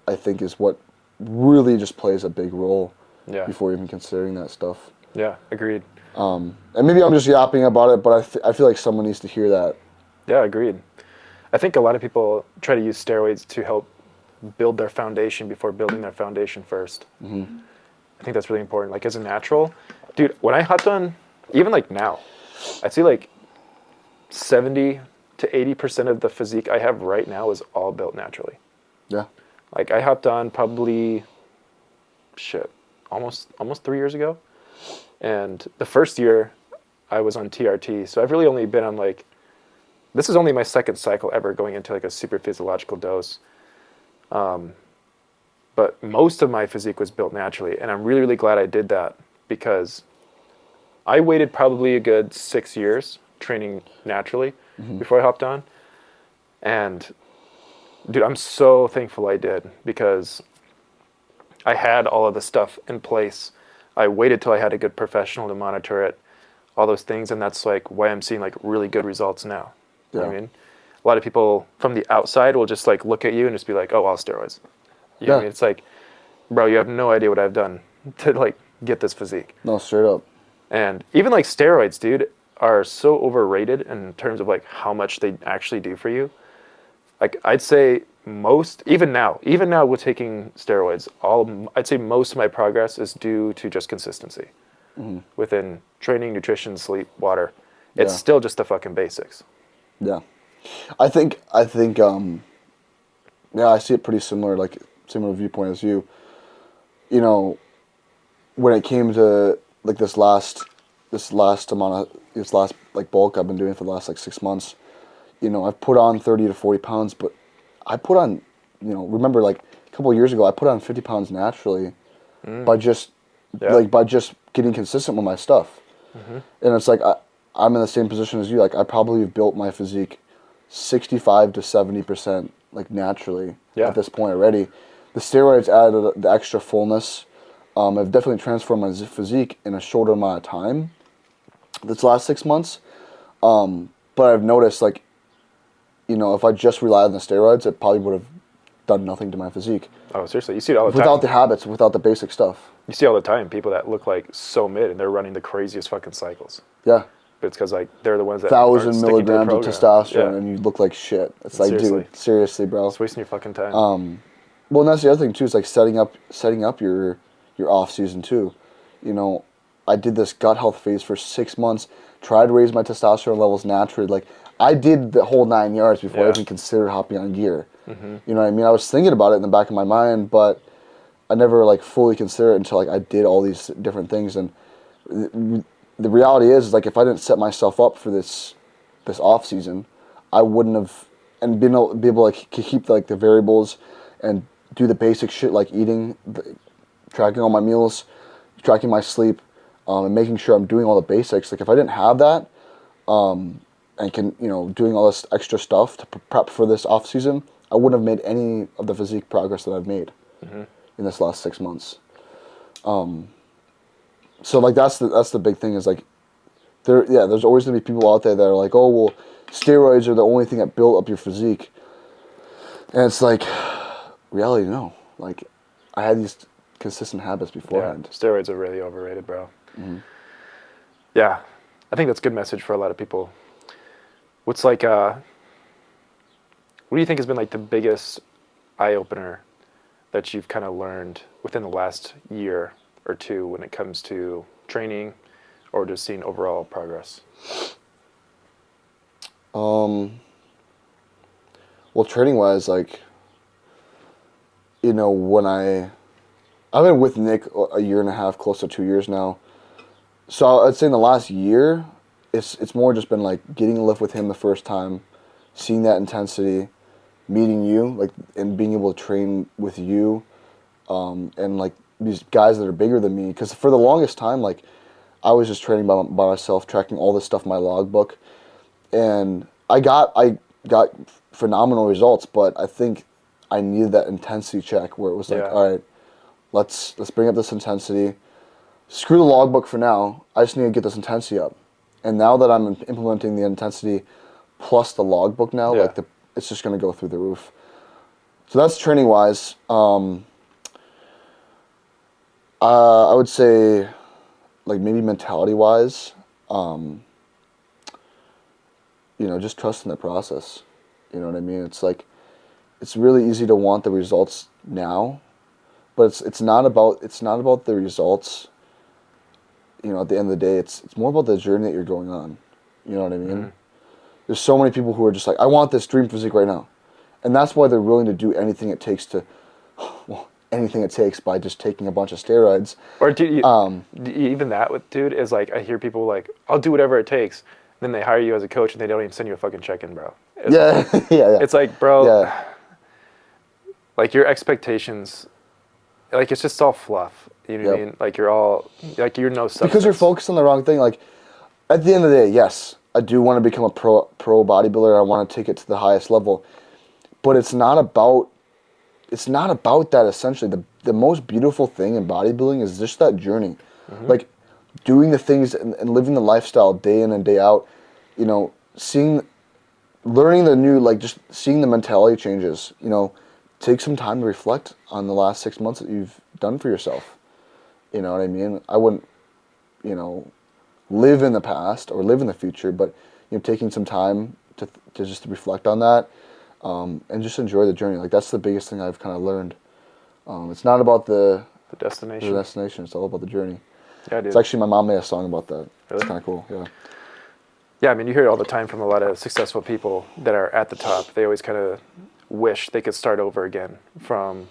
I think is what really just plays a big role. Yeah. Before even considering that stuff. Yeah. Agreed. And maybe I'm just yapping about it, but I feel like someone needs to hear that. Yeah. Agreed. I think a lot of people try to use steroids to help build their foundation before building their foundation first. I think that's really important. Like as a natural, dude, when I hopped on, even like now, I'd say like 70 to 80% of the physique I have right now is all built naturally. Yeah. Like I hopped on probably, almost 3 years ago. And the first year I was on TRT. So I've really only been on like, this is only my second cycle ever going into like a super physiological dose. But most of my physique was built naturally, and I'm really, really glad I did that, because I waited probably a good 6 years training naturally before I hopped on. And dude, I'm so thankful I did, because I had all of the stuff in place. I waited till I had a good professional to monitor it, all those things, and that's like why I'm seeing like really good results now. You know what I mean? A lot of people from the outside will just like look at you and just be like, oh, well, steroids. You know what I mean? It's like, bro, you have no idea what I've done to like get this physique. No, straight up. And even like steroids, dude, are so overrated in terms of like how much they actually do for you. Like I'd say even now with taking steroids, I'd say most of my progress is due to just consistency within training, nutrition, sleep, water. It's still just the fucking basics. Yeah. I think Yeah, I see it pretty similar, like similar viewpoint as you. You know, when it came to like this last like bulk I've been doing for the last like 6 months, you know, I've put on 30 to 40 pounds, but I put on, you know, remember like a couple of years ago, I put on 50 pounds naturally by just by just getting consistent with my stuff. And it's like I'm in the same position as you. Like I probably have built my physique 65 to 70% like naturally at this point already. The steroids added the extra fullness. I've definitely transformed my physique in a shorter amount of time this last 6 months. But I've noticed, like, you know, if I just relied on the steroids, it probably would have done nothing to my physique. Oh, seriously, you see it all the time. Without the habits, without the basic stuff. You see all the time people that look like so mid and they're running the craziest fucking cycles. Yeah. But it's because like they're the ones that 1,000 milligrams of testosterone and you look like shit. It's like, seriously. dude, seriously, bro. It's wasting your fucking time. Well, and that's the other thing too. Is like setting up your off season too. You know, I did this gut health phase for 6 months. Tried to raise my testosterone levels naturally. Like I did the whole 9 yards before I even considered hopping on gear. You know what I mean? I was thinking about it in the back of my mind, but I never like fully considered it until like I did all these different things. And the reality is like if I didn't set myself up for this off season, I wouldn't have and be able to like keep like the variables and do the basic shit like eating, tracking all my meals, tracking my sleep, and making sure I'm doing all the basics. Like if I didn't have that, and doing all this extra stuff to prep for this off season, I wouldn't have made any of the physique progress that I've made in this last 6 months. So like that's the big thing is like there's always gonna be people out there that are like, oh well, steroids are the only thing that built up your physique, and it's like reality no. Like I had these consistent habits beforehand. Yeah, steroids are really overrated, bro. Yeah, I think that's a good message for a lot of people. What's like, what do you think has been like the biggest eye opener that you've kind of learned within the last year or two when it comes to training or just seeing overall progress? Well, training wise, like, you know, I've been with Nick a year and a half, close to 2 years now. So I'd say in the last year, it's more just been like getting a lift with him the first time, seeing that intensity, meeting you, like, and being able to train with you, and like these guys that are bigger than me. Because for the longest time, like, I was just training by myself, tracking all this stuff in my logbook, and I got phenomenal results. But I think I needed that intensity check where it was like, all right, let's bring up this intensity. Screw the logbook for now. I just need to get this intensity up. And now that I'm implementing the intensity plus the logbook now, like it's just going to go through the roof. So that's training wise. I would say, like maybe mentality wise, just trusting the process. You know what I mean? It's like, it's really easy to want the results now, but it's not about the results. You know, at the end of the day, it's more about the journey that you're going on. You know what I mean? There's so many people who are just like, I want this dream physique right now. And that's why they're willing to do anything it takes by just taking a bunch of steroids. Or even that with dude is like, I hear people like, I'll do whatever it takes. Then they hire you as a coach and they don't even send you a fucking check-in, bro. Yeah. It's like, bro, like your expectations, like it's just all fluff. You know what I mean? Like you're no substance. Because you're focused on the wrong thing. Like at the end of the day, yes, I do want to become a pro bodybuilder. I want to take it to the highest level. But it's not about that essentially. The most beautiful thing in bodybuilding is just that journey. Like doing the things and living the lifestyle day in and day out, you know, learning the new, like just seeing the mentality changes, you know, take some time to reflect on the last 6 months that you've done for yourself. You know what I mean? I wouldn't, you know, live in the past or live in the future, but, you know, taking some time to just reflect on that, and just enjoy the journey. Like that's the biggest thing I've kind of learned. It's not about the destination. It's all about the journey. Yeah, dude. It's actually, my mom made a song about that. Really? It's kind of cool. Yeah. Yeah, I mean, you hear it all the time from a lot of successful people that are at the top. They always kind of wish they could start over again from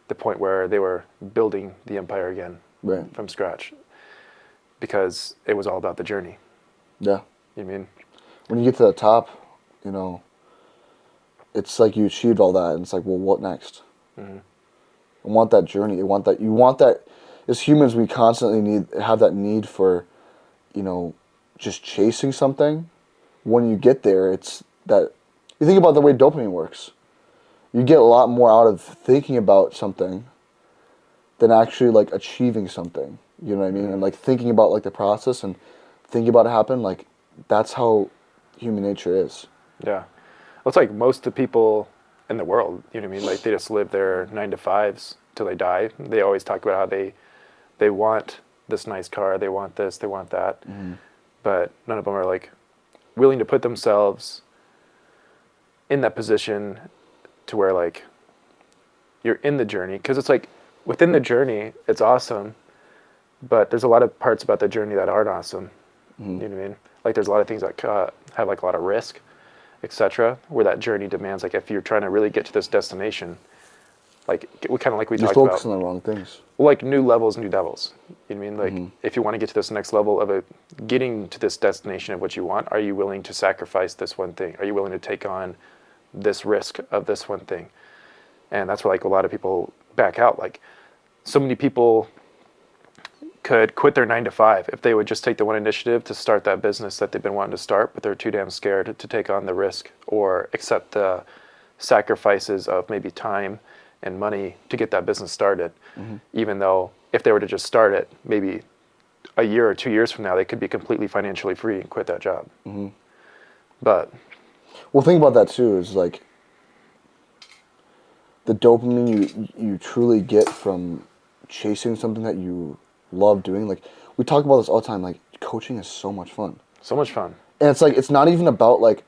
the point where they were building the empire again from scratch, because it was all about the journey. Yeah. You mean? When you get to the top, you know, it's like you achieved all that, and it's like, well, what next? Mm-hmm. I want that journey. You want that. As humans, we constantly have that need for, you know, just chasing something. When you get there, it's that, you think about the way dopamine works. You get a lot more out of thinking about something than actually like achieving something. You know what I mean? And like thinking about like the process and thinking about it happen, like that's how human nature is. Yeah. Well, it's like most of the people in the world, you know what I mean? Like they just live their 9 to 5s till they die. They always talk about how they want this nice car, they want this, they want that. Mm-hmm. But none of them are like willing to put themselves in that position to where like you're in the journey. Because it's like within the journey, it's awesome, but there's a lot of parts about the journey that aren't awesome. Mm-hmm. You know what I mean? Like there's a lot of things that have like a lot of risk, etc. Where that journey demands, like if you're trying to really get to this destination, like we kind of like we talked about. You focus on the wrong things. Like new levels, new devils. You know what I mean? Like mm-hmm. if you want to get to this next level of getting to this destination of what you want, are you willing to sacrifice this one thing? Are you willing to take on this risk of this one thing? And that's where like a lot of people back out. Like so many people could quit their 9 to 5 if they would just take the one initiative to start that business that they've been wanting to start, but they're too damn scared to take on the risk or accept the sacrifices of maybe time and money to get that business started. Mm-hmm. Even though if they were to just start it, maybe a year or 2 years from now, they could be completely financially free and quit that job. Mm-hmm. But well, think about that too, is like the dopamine you truly get from chasing something that you love doing. Like we talk about this all the time, like coaching is so much fun. So much fun. And it's like, it's not even about like,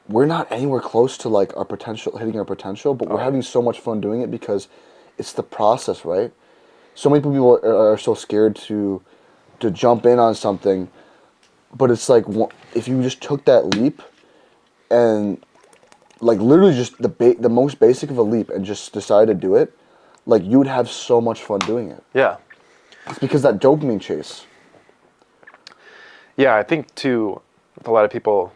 we're not anywhere close to like our potential, hitting our potential, but we're having so much fun doing it because it's the process, right? So many people are so scared to jump in on something, but it's like, if you just took that leap and like literally just the most basic of a leap and just decided to do it, like you would have so much fun doing it. Yeah. It's because that dopamine chase. Yeah, I think too, with a lot of people,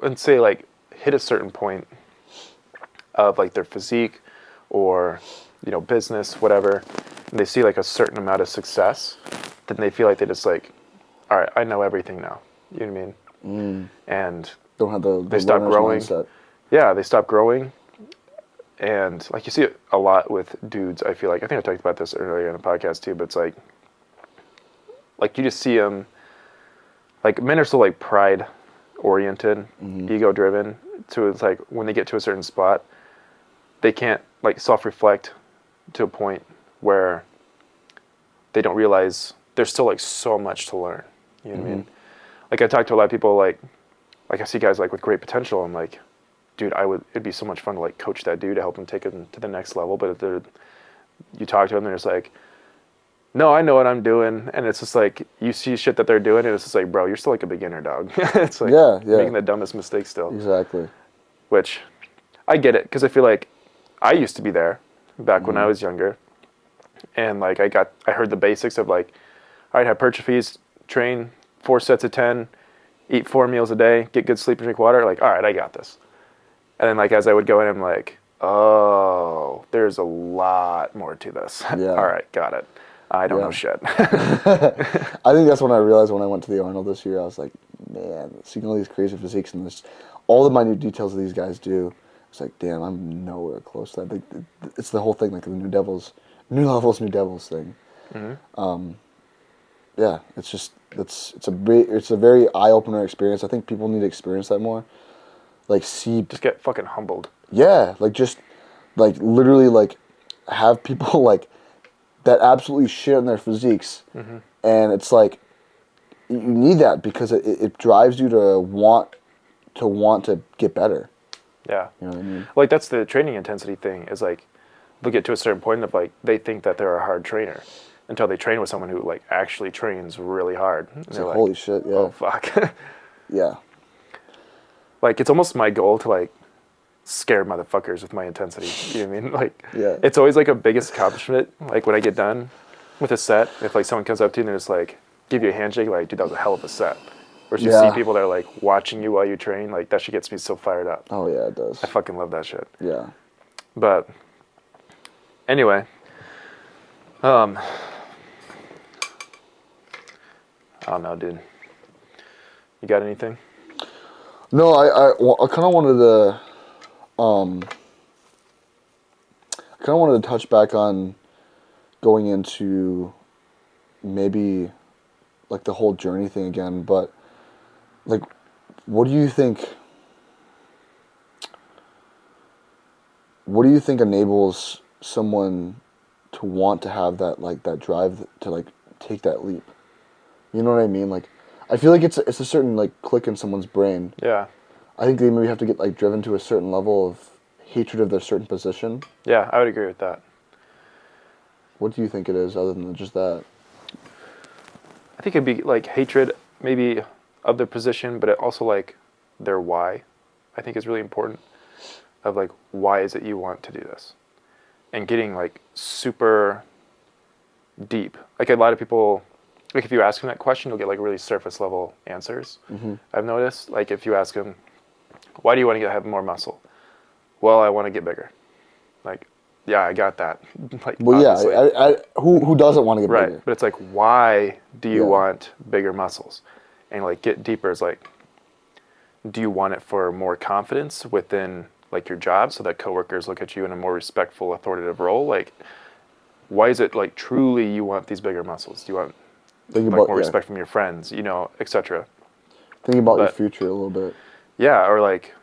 and say like hit a certain point of like their physique or, you know, business, whatever, and they see like a certain amount of success, then they feel like they just like, all right, I know everything now. You know what I mean? Mm. And don't have they stop growing. Mindset. Yeah, they stop growing. And like you see it a lot with dudes, I feel like. I think I talked about this earlier in the podcast too, but it's like you just see them, like men are so like pride oriented, mm-hmm. ego driven. So it's like when they get to a certain spot, they can't like self-reflect to a point where they don't realize there's still like so much to learn. You know mm-hmm. what I mean? Like I talk to a lot of people like I see guys like with great potential. I'm like, dude, it'd be so much fun to like coach that dude to help him take him to the next level. But if you talk to them, they're just like, no, I know what I'm doing. And it's just like, you see shit that they're doing and it's just like, bro, you're still like a beginner, dog. It's like making the dumbest mistake still. Exactly. Which I get it. Cause I feel like I used to be there back when I was younger. And like, I heard the basics of like, all right, have hypertrophies, train 4 sets of 10, eat 4 meals a day, get good sleep and drink water. Like, all right, I got this. And then like as I would go in, I'm like, oh, there's a lot more to this. Yeah. All right, got it. I don't know shit. I think that's when I realized when I went to the Arnold this year, I was like, man, seeing all these crazy physiques and this, all the minute details that these guys do, it's like, damn, I'm nowhere close to that. It's the whole thing, like the new levels, new devils thing. Mm-hmm. Yeah, it's just it's a very eye opener experience. I think people need to experience that more. Like just get fucking humbled. Yeah, like just like literally like have people like that absolutely shit on their physiques, mm-hmm. and it's like you need that because it drives you to want to get better. Yeah, you know what I mean. Like that's the training intensity thing. Is like they'll get to a certain point of like they think that they're a hard trainer until they train with someone who like actually trains really hard. It's like, holy shit! Yeah. Oh fuck. Yeah. Like it's almost my goal to like scare motherfuckers with my intensity. You know what I mean? Like, Yeah. it's always like a biggest accomplishment. Like when I get done with a set, if like someone comes up to you and they're just like, give you a handshake, like, dude, that was a hell of a set. Or if you see people that are like watching you while you train, like that shit gets me so fired up. Oh yeah, it does. I fucking love that shit. Yeah. But anyway, I don't know, dude. You got anything? No, I kind of wanted to, touch back on going into maybe like the whole journey thing again, but like, what do you think enables someone to want to have that, like, that drive to like take that leap? You know what I mean? Like, I feel like it's a certain like click in someone's brain. Yeah. I think they maybe have to get like driven to a certain level of hatred of their certain position. Yeah, I would agree with that. What do you think it is, other than just that? I think it'd be like hatred, maybe of their position, but it also like their why. I think is really important. Of like, why is it you want to do this? And getting like super deep. Like a lot of people, like if you ask them that question, you'll get like really surface level answers. Mm-hmm. I've noticed, like if you ask them, why do you want to have more muscle? Well, I want to get bigger. Like, yeah, I got that. Like, well, obviously. yeah, who doesn't want to get bigger? Right, but it's like, why do you want bigger muscles? And like get deeper is like, do you want it for more confidence within like your job so that coworkers look at you in a more respectful, authoritative role? Like, why is it like truly you want these bigger muscles? Do you want more respect from your friends, you know, etc.? Think about your future a little bit. Yeah, or like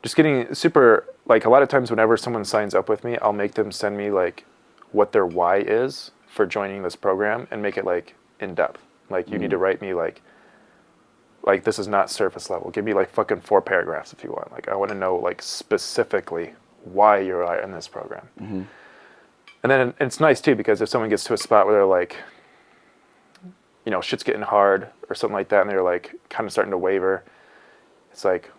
just getting super, like a lot of times whenever someone signs up with me, I'll make them send me like what their why is for joining this program and make it like in depth. Like you need to write me like this is not surface level. Give me like fucking 4 paragraphs if you want. Like I want to know like specifically why you're in this program. Mm-hmm. And then it's nice too, because if someone gets to a spot where they're like, you know, shit's getting hard or something like that, and they're like kind of starting to waver, it's like,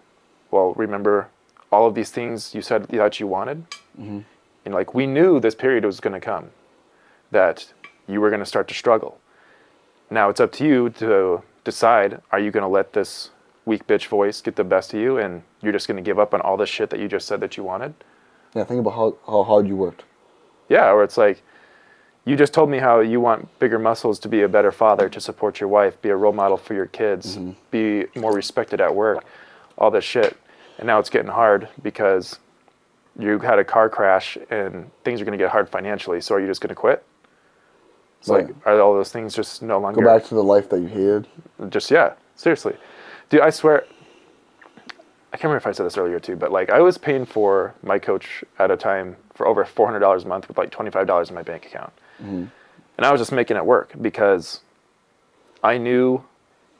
well, remember all of these things you said that you wanted? Mm-hmm. And like, we knew this period was going to come, that you were going to start to struggle. Now it's up to you to decide, are you going to let this weak bitch voice get the best of you and you're just going to give up on all the shit that you just said that you wanted? Yeah, think about how hard you worked. Yeah, or it's like, you just told me how you want bigger muscles to be a better father, to support your wife, be a role model for your kids, be more respected at work, all this shit. And now it's getting hard because you had a car crash and things are going to get hard financially. So are you just going to quit? It's like, are all those things just no longer... Go back to the life that you hated? Just, yeah, seriously. Dude, I swear, I can't remember if I said this earlier too, but like I was paying for my coach at a time for over $400 a month with like $25 in my bank account. Mm-hmm. And I was just making it work because I knew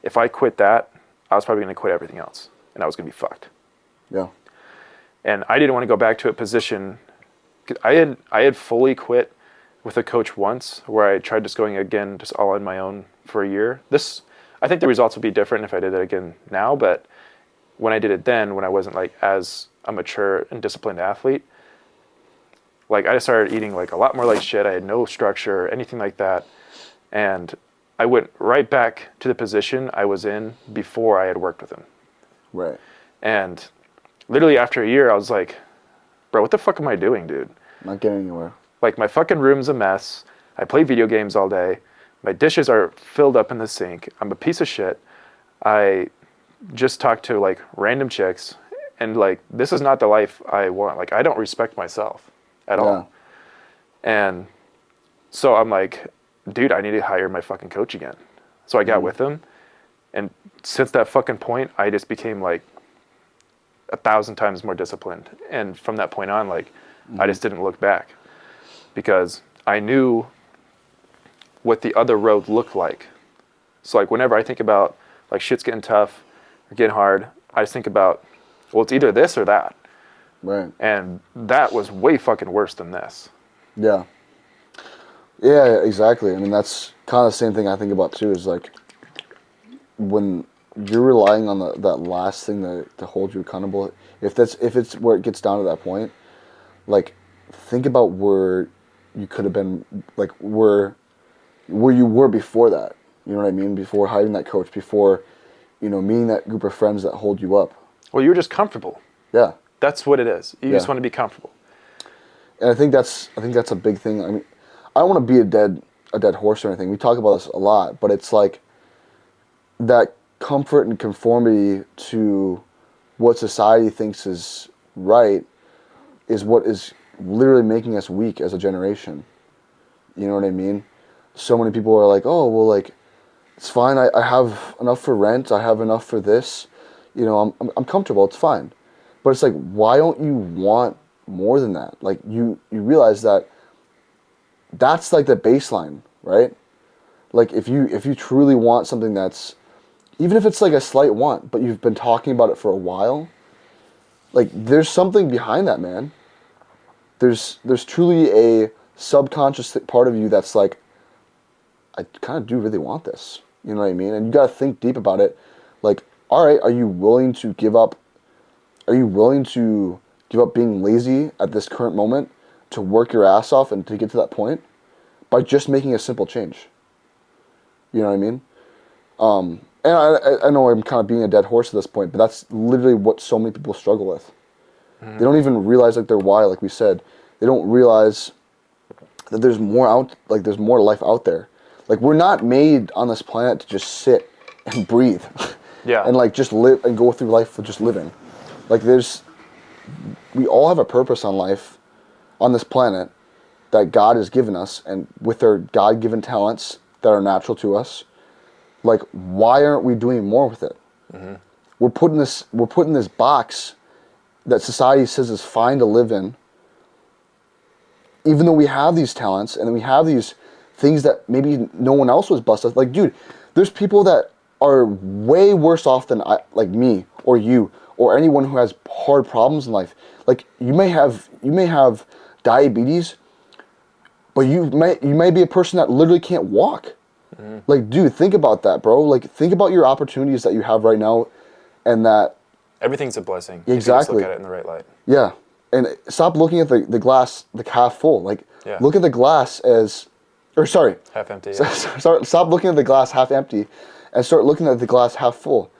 if I quit that, I was probably going to quit everything else and I was going to be fucked. Yeah. And I didn't want to go back to a position. I had fully quit with a coach once where I tried just going again, just all on my own for a year. I think the results would be different if I did it again now, but when I did it then, when I wasn't like as a mature and disciplined athlete, like I started eating like a lot more like shit. I had no structure or anything like that. And I went right back to the position I was in before I had worked with him. Right. And literally after a year, I was like, bro, what the fuck am I doing, dude? Not getting anywhere. Like my fucking room's a mess. I play video games all day. My dishes are filled up in the sink. I'm a piece of shit. I just talk to like random chicks and like, this is not the life I want. Like, I don't respect myself at all. And so I'm like, dude, I need to hire my fucking coach again. So I got with him. And since that fucking point, I just became like 1,000 times more disciplined. And from that point on, like, I just didn't look back because I knew what the other road looked like. So like whenever I think about like shit's getting tough or getting hard, I just think about, well, it's either this or that. Right. And that was way fucking worse than this. Yeah. Yeah, exactly. I mean, that's kind of the same thing I think about too, is like when you're relying on that last thing to hold you accountable. If it's where it gets down to that point, like, think about where you could have been, like where you were before that. You know what I mean? Before hiring that coach, before, meeting that group of friends that hold you up. Well, you're just comfortable. Yeah. That's what it is. You just want to be comfortable. And I think that's a big thing. I mean, I don't want to be a dead horse or anything. We talk about this a lot, but it's like that comfort and conformity to what society thinks is right is what is literally making us weak as a generation. You know what I mean? So many people are like, oh, well, like, it's fine. I have enough for rent. I have enough for this. I'm comfortable. It's fine. But it's like, why don't you want more than that? Like, you realize that's like the baseline, right? Like, if you truly want something that's, even if it's like a slight want, but you've been talking about it for a while, like, there's something behind that, man. There's truly a subconscious part of you that's like, I kind of do really want this. You know what I mean? And you got to think deep about it. Like, all right, are you willing to give up? Are you willing to give up being lazy at this current moment to work your ass off and to get to that point by just making a simple change? You know what I mean? And I know I'm kind of being a dead horse at this point, but that's literally what so many people struggle with. Mm-hmm. They don't even realize like their why, like we said. They don't realize that there's more life out there. Like, we're not made on this planet to just sit and breathe. Yeah. And like just live and go through life with just living. Like, we all have a purpose on life, on this planet, that God has given us, and with our God-given talents that are natural to us. Like, why aren't we doing more with it? Mm-hmm. We're put in this box that society says is fine to live in, even though we have these talents and we have these things that maybe no one else was blessed with. Like, dude, there's people that are way worse off than like me or you or anyone who has hard problems in life. Like, you may have diabetes, but you may be a person that literally can't walk. Mm-hmm. Like, dude, think about that, bro. Like, think about your opportunities that you have right now, and that everything's a blessing. Exactly. If you just look at it in the right light. Yeah, and stop looking at the glass like half full. Like, look at the glass as, or sorry, half empty. Yeah. Stop looking at the glass half empty, and start looking at the glass half full.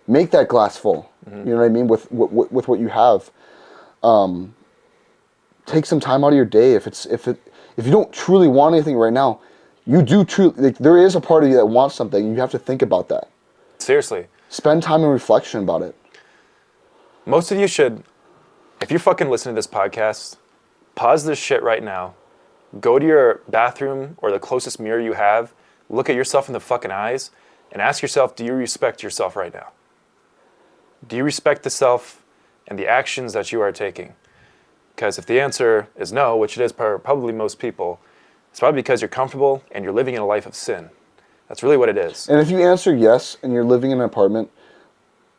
Make that glass full. Mm-hmm. You know what I mean? With what you have. Take some time out of your day. If you don't truly want anything right now, you do truly, like, there is a part of you that wants something. You have to think about that. Seriously. Spend time in reflection about it. Most of you should, if you fucking listen to this podcast, pause this shit right now. Go to your bathroom or the closest mirror you have. Look at yourself in the fucking eyes and ask yourself, do you respect yourself right now? Do you respect the self and the actions that you are taking? Because if the answer is no, which it is probably most people, it's probably because you're comfortable and you're living in a life of sin. That's really what it is. And if you answer yes and you're living in an apartment,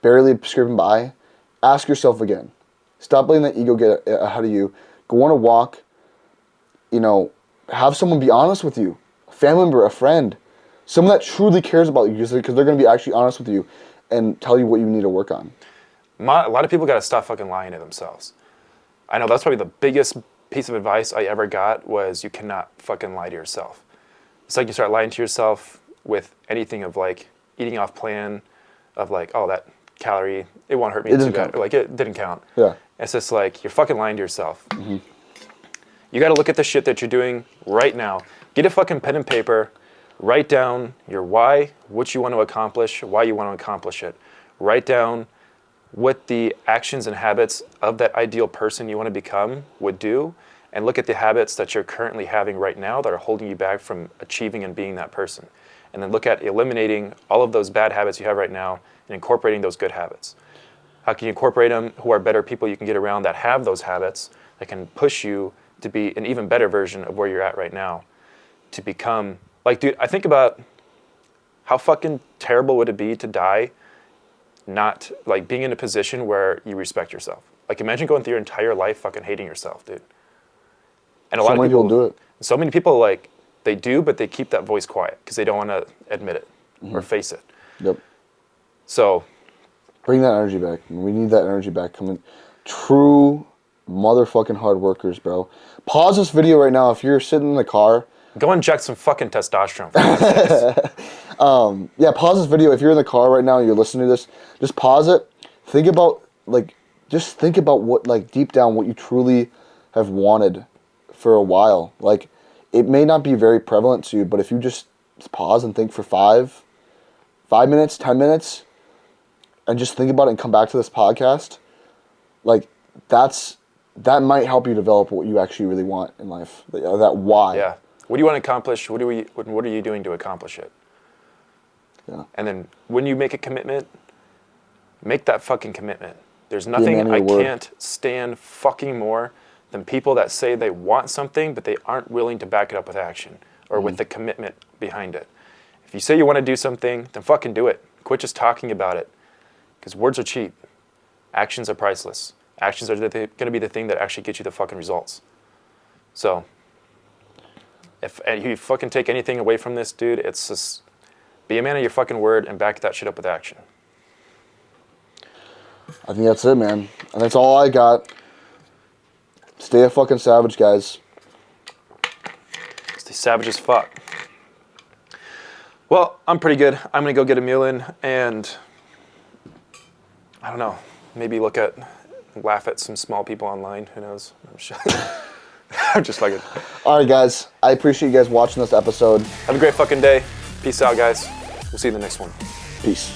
barely scraping by, ask yourself again. Stop letting that ego get ahead of you. Go on a walk. Have someone be honest with you. A family member, a friend. Someone that truly cares about you, because they're going to be actually honest with you and tell you what you need to work on. A lot of people got to stop fucking lying to themselves. I know that's probably the biggest piece of advice I ever got was you cannot fucking lie to yourself. It's like you start lying to yourself with anything of like eating off plan, of like, oh, that calorie, it won't hurt me too bad. Like, it didn't count. Yeah. It's just like, you're fucking lying to yourself. Mm-hmm. You got to look at the shit that you're doing right now. Get a fucking pen and paper. Write down your why, what you want to accomplish, why you want to accomplish it. Write down what the actions and habits of that ideal person you want to become would do, and look at the habits that you're currently having right now that are holding you back from achieving and being that person. And then look at eliminating all of those bad habits you have right now and incorporating those good habits. How can you incorporate them? Who are better people you can get around that have those habits that can push you to be an even better version of where you're at right now? To become, like, dude, I think about how fucking terrible would it be to die not, like, being in a position where you respect yourself. Like, imagine going through your entire life fucking hating yourself, dude. And a lot of people do it. So many people, like, they do, but they keep that voice quiet because they don't want to admit it or face it. Yep. So bring that energy back. We need that energy back. Coming, true motherfucking hard workers, bro. Pause this video right now if you're sitting in the car. go inject some fucking testosterone. Yeah, pause this video if you're in the car right now and you're listening to this. Just pause it. Think about what, like, deep down what you truly have wanted for a while. Like, it may not be very prevalent to you, but if you just pause and think for 5 minutes, 10 minutes, and just think about it and come back to this podcast, like, that might help you develop what you actually really want in life. That why. Yeah. What do you want to accomplish? What are you doing to accomplish it? Yeah. And then when you make a commitment, make that fucking commitment. There's nothing I can't stand fucking more than people that say they want something, but they aren't willing to back it up with action or with the commitment behind it. If you say you want to do something, then fucking do it. Quit just talking about it. Because words are cheap. Actions are priceless. Actions are going to be the thing that actually gets you the fucking results. So, if you fucking take anything away from this, dude, it's just be a man of your fucking word and back that shit up with action. I think that's it, man. And that's all I got. Stay a fucking savage, guys. Stay savage as fuck. Well, I'm pretty good. I'm going to go get a meal in and, I don't know, maybe laugh at some small people online. Who knows? I'm just fucking. All right, guys. I appreciate you guys watching this episode. Have a great fucking day. Peace out, guys. We'll see you in the next one. Peace.